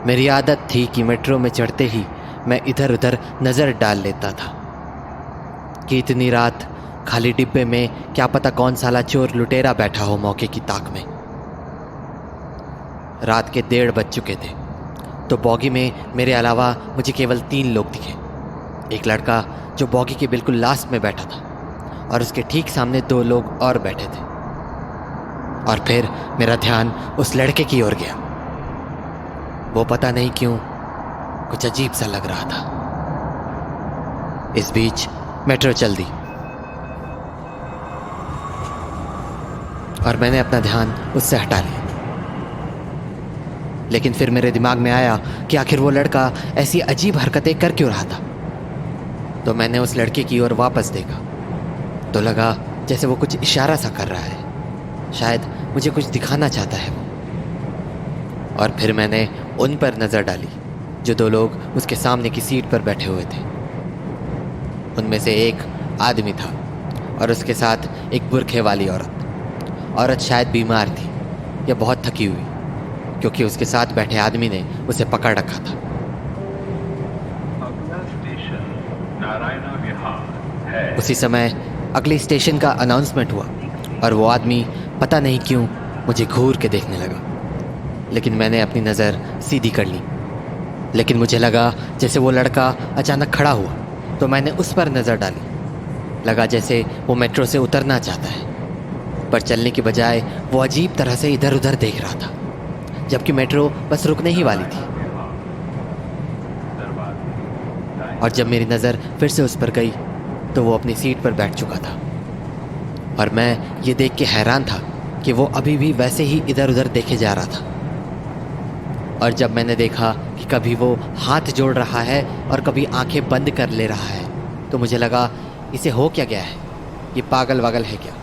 मेरी आदत थी कि मेट्रो में चढ़ते ही मैं इधर उधर नज़र डाल लेता था कि इतनी रात खाली डिब्बे में क्या पता कौन साला चोर लुटेरा बैठा हो मौके की ताक में। रात के 1:30 बज चुके थे तो बॉगी में मेरे अलावा मुझे केवल 3 लोग दिखे। एक लड़का जो बॉगी के बिल्कुल लास्ट में बैठा था और उसके ठीक सामने 2 लोग और बैठे थे। और फिर मेरा ध्यान उस लड़के की ओर गया। वो पता नहीं क्यों कुछ अजीब सा लग रहा था। इस बीच मेट्रो चल दी और मैंने अपना ध्यान उससे हटा लिया। लेकिन फिर मेरे दिमाग में आया कि आखिर वो लड़का ऐसी अजीब हरकतें कर क्यों रहा था। तो मैंने उस लड़के की ओर वापस देखा तो लगा जैसे वो कुछ इशारा सा कर रहा है, शायद मुझे कुछ दिखाना चाहता है वो। और फिर मैंने उन पर नज़र डाली जो 2 लोग उसके सामने की सीट पर बैठे हुए थे। उनमें से एक आदमी था और उसके साथ एक बुरखे वाली औरत शायद बीमार थी या बहुत थकी हुई, क्योंकि उसके साथ बैठे आदमी ने उसे पकड़ रखा था। अगला स्टेशन नारायण विहार है। उसी समय अगले स्टेशन का अनाउंसमेंट हुआ और वो आदमी पता नहीं क्यों मुझे घूर के देखने लगा। लेकिन मैंने अपनी नज़र सीधी कर ली। लेकिन मुझे लगा जैसे वो लड़का अचानक खड़ा हुआ तो मैंने उस पर नज़र डाली। लगा जैसे वो मेट्रो से उतरना चाहता है, पर चलने के बजाय वो अजीब तरह से इधर उधर देख रहा था, जबकि मेट्रो बस रुकने ही वाली थी। और जब मेरी नज़र फिर से उस पर गई तो वो अपनी सीट पर बैठ चुका था और मैं ये देख के हैरान था कि वो अभी भी वैसे ही इधर उधर देखे जा रहा था। और जब मैंने देखा कि कभी वो हाथ जोड़ रहा है और कभी आंखें बंद कर ले रहा है तो मुझे लगा इसे हो क्या गया है, ये पागल वागल है क्या।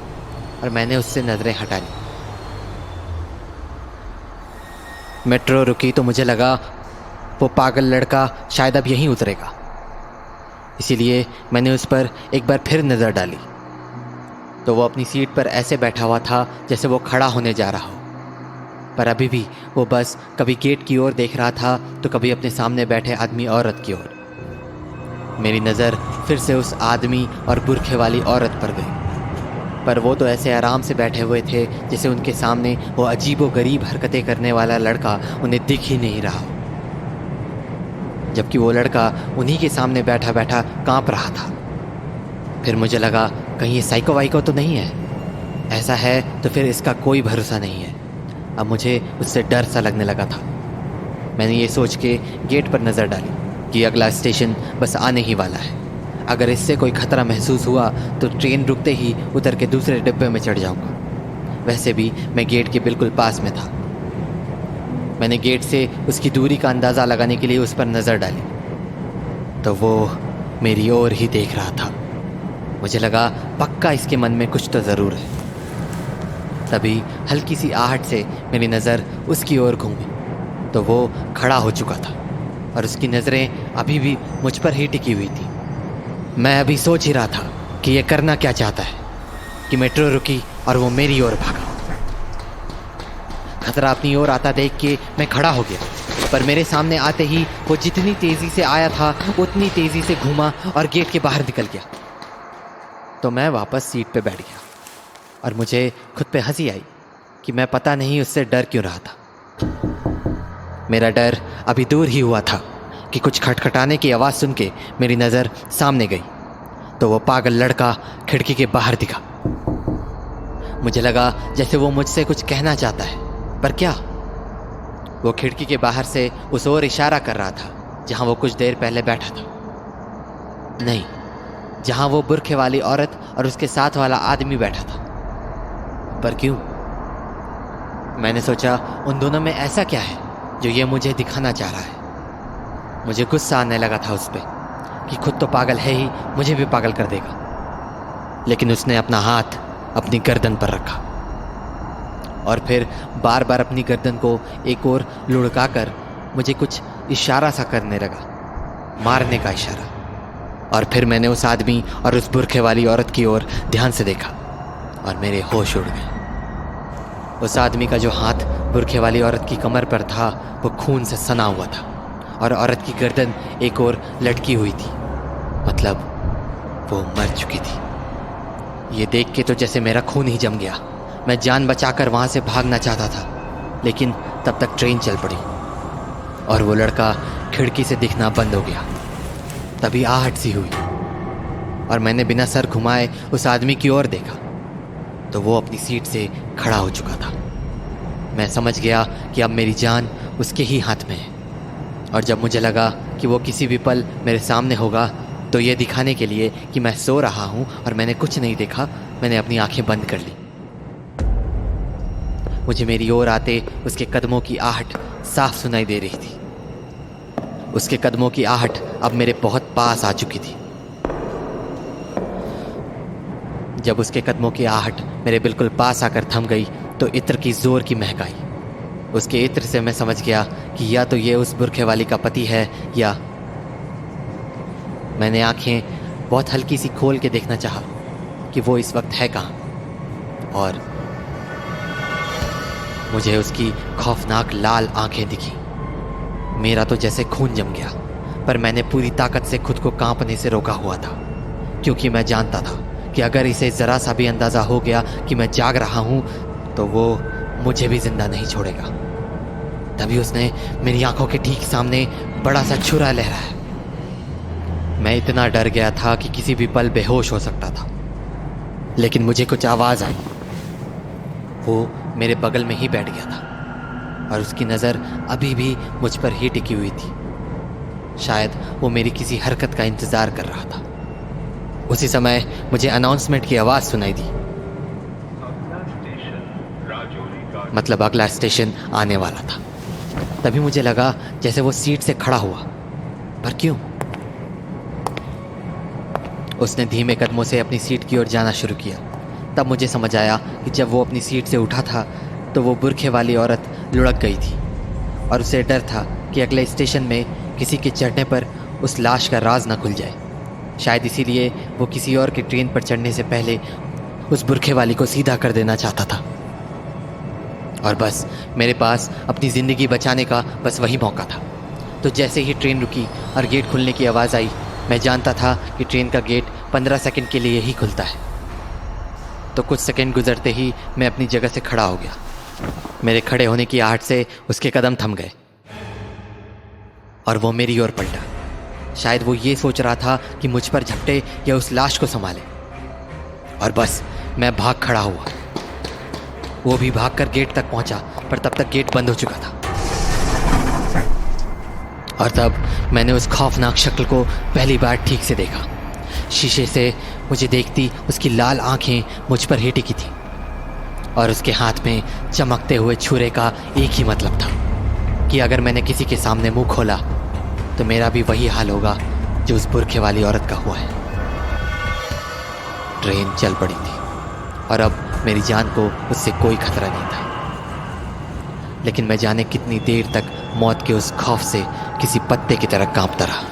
और मैंने उससे नज़रें हटा ली। मेट्रो रुकी तो मुझे लगा वो पागल लड़का शायद अब यहीं उतरेगा, इसीलिए मैंने उस पर एक बार फिर नज़र डाली तो वो अपनी सीट पर ऐसे बैठा हुआ था जैसे वो खड़ा होने जा रहा हो। पर अभी भी वो बस कभी गेट की ओर देख रहा था तो कभी अपने सामने बैठे आदमी औरत की ओर। मेरी नज़र फिर से उस आदमी और बुरखे वाली औरत पर गई, पर वो तो ऐसे आराम से बैठे हुए थे जैसे उनके सामने वो अजीबो गरीब हरकतें करने वाला लड़का उन्हें दिख ही नहीं रहा हो, जबकि वो लड़का उन्हीं के सामने बैठा बैठा कांप रहा था। फिर मुझे लगा कहीं ये साइको वाइको तो नहीं है। ऐसा है तो फिर इसका कोई भरोसा नहीं है। अब मुझे उससे डर सा लगने लगा था। मैंने ये सोच के गेट पर नज़र डाली कि अगला स्टेशन बस आने ही वाला है। अगर इससे कोई ख़तरा महसूस हुआ तो ट्रेन रुकते ही उतर के दूसरे डिब्बे में चढ़ जाऊंगा। वैसे भी मैं गेट के बिल्कुल पास में था। मैंने गेट से उसकी दूरी का अंदाज़ा लगाने के लिए उस पर नज़र डाली तो वो मेरी ओर ही देख रहा था। मुझे लगा पक्का इसके मन में कुछ तो ज़रूर है। तभी हल्की सी आहट से मेरी नज़र उसकी ओर घूमी तो वो खड़ा हो चुका था और उसकी नज़रें अभी भी मुझ पर ही टिकी हुई थी। मैं अभी सोच ही रहा था कि ये करना क्या चाहता है कि मेट्रो रुकी और वो मेरी ओर भागा। खतरा अपनी ओर आता देख के मैं खड़ा हो गया, पर मेरे सामने आते ही वो जितनी तेज़ी से आया था उतनी तेज़ी से घूमा और गेट के बाहर निकल गया। तो मैं वापस सीट पे बैठ गया और मुझे खुद पे हंसी आई कि मैं पता नहीं उससे डर क्यों रहा था। मेरा डर अभी दूर ही हुआ था कि कुछ खटखटाने की आवाज़ सुन के मेरी नज़र सामने गई तो वो पागल लड़का खिड़की के बाहर दिखा। मुझे लगा जैसे वो मुझसे कुछ कहना चाहता है, पर क्या। वो खिड़की के बाहर से उस ओर इशारा कर रहा था जहाँ वो कुछ देर पहले बैठा था, नहीं जहाँ वो बुरखे वाली औरत और उसके साथ वाला आदमी बैठा था। पर क्यों? मैंने सोचा उन दोनों में ऐसा क्या है जो ये मुझे दिखाना चाह रहा है। मुझे गुस्सा आने लगा था उस पर कि खुद तो पागल है ही, मुझे भी पागल कर देगा। लेकिन उसने अपना हाथ अपनी गर्दन पर रखा और फिर बार बार अपनी गर्दन को एक ओर लुढ़का कर मुझे कुछ इशारा सा करने लगा, मारने का इशारा। और फिर मैंने उस आदमी और उस बुरखे वाली औरत की ओर ध्यान से देखा और मेरे होश उड़ गए। उस आदमी का जो हाथ बुरखे वाली औरत की कमर पर था वो खून से सना हुआ था और औरत की गर्दन एक ओर लटकी हुई थी, मतलब वो मर चुकी थी। ये देख के तो जैसे मेरा खून ही जम गया। मैं जान बचाकर वहां से भागना चाहता था, लेकिन तब तक ट्रेन चल पड़ी और वो लड़का खिड़की से दिखना बंद हो गया। तभी आहट सी हुई और मैंने बिना सर घुमाए उस आदमी की ओर देखा तो वो अपनी सीट से खड़ा हो चुका था। मैं समझ गया कि अब मेरी जान उसके ही हाथ में है, और जब मुझे लगा कि वो किसी भी पल मेरे सामने होगा तो ये दिखाने के लिए कि मैं सो रहा हूँ और मैंने कुछ नहीं देखा, मैंने अपनी आंखें बंद कर ली। मुझे मेरी ओर आते उसके कदमों की आहट साफ सुनाई दे रही थी। उसके कदमों की आहट अब मेरे बहुत पास आ चुकी थी। जब उसके कदमों की आहट मेरे बिल्कुल पास आकर थम गई तो इत्र की जोर की महक आई। उसके इत्र से मैं समझ गया कि या तो ये उस बुरखे वाली का पति है या... मैंने आंखें बहुत हल्की सी खोल के देखना चाहा कि वो इस वक्त है कहाँ, और मुझे उसकी खौफनाक लाल आंखें दिखी। मेरा तो जैसे खून जम गया, पर मैंने पूरी ताकत से खुद को कांपने से रोका हुआ था, क्योंकि मैं जानता था कि अगर इसे जरा सा भी अंदाजा हो गया कि मैं जाग रहा हूं तो वो मुझे भी जिंदा नहीं छोड़ेगा। तभी उसने मेरी आंखों के ठीक सामने बड़ा सा छुरा लहराया। मैं इतना डर गया था कि किसी भी पल बेहोश हो सकता था, लेकिन मुझे कुछ आवाज आई। वो मेरे बगल में ही बैठ गया था और उसकी नज़र अभी भी मुझ पर ही टिकी हुई थी। शायद वो मेरी किसी हरकत का इंतज़ार कर रहा था। उसी समय मुझे अनाउंसमेंट की आवाज़ सुनाई दी, अगला स्टेशन राजौरी का मतलब अगला स्टेशन आने वाला था। तभी मुझे लगा जैसे वो सीट से खड़ा हुआ, पर क्यों? उसने धीमे कदमों से अपनी सीट की ओर जाना शुरू किया। तब मुझे समझ आया कि जब वो अपनी सीट से उठा था तो वो बुरखे वाली औरत लुढ़क गई थी और उसे डर था कि अगले स्टेशन में किसी के चढ़ने पर उस लाश का राज न खुल जाए। शायद इसीलिए वो किसी और की ट्रेन पर चढ़ने से पहले उस बुरखे वाली को सीधा कर देना चाहता था। और बस मेरे पास अपनी ज़िंदगी बचाने का बस वही मौका था। तो जैसे ही ट्रेन रुकी और गेट खुलने की आवाज़ आई, मैं जानता था कि ट्रेन का गेट 15 सेकंड के लिए ही खुलता है। तो कुछ सेकंड गुजरते ही मैं अपनी जगह से खड़ा हो गया। मेरे खड़े होने की आहट से उसके कदम थम गए और वो मेरी ओर पलटा। शायद वो ये सोच रहा था कि मुझ पर झपटे या उस लाश को संभाले। और बस मैं भाग खड़ा हुआ। वो भी भागकर गेट तक पहुंचा, पर तब तक गेट बंद हो चुका था। और तब मैंने उस खौफनाक शक्ल को पहली बार ठीक से देखा। शीशे से मुझे देखती उसकी लाल आंखें मुझ पर ही टिकी थी और उसके हाथ में चमकते हुए छुरे का एक ही मतलब था कि अगर मैंने किसी के सामने मुंह खोला तो मेरा भी वही हाल होगा जो उस बुरखे वाली औरत का हुआ है। ट्रेन चल पड़ी थी और अब मेरी जान को उससे कोई खतरा नहीं था, लेकिन मैं जाने कितनी देर तक मौत के उस खौफ से किसी पत्ते की तरह कांपता रहा।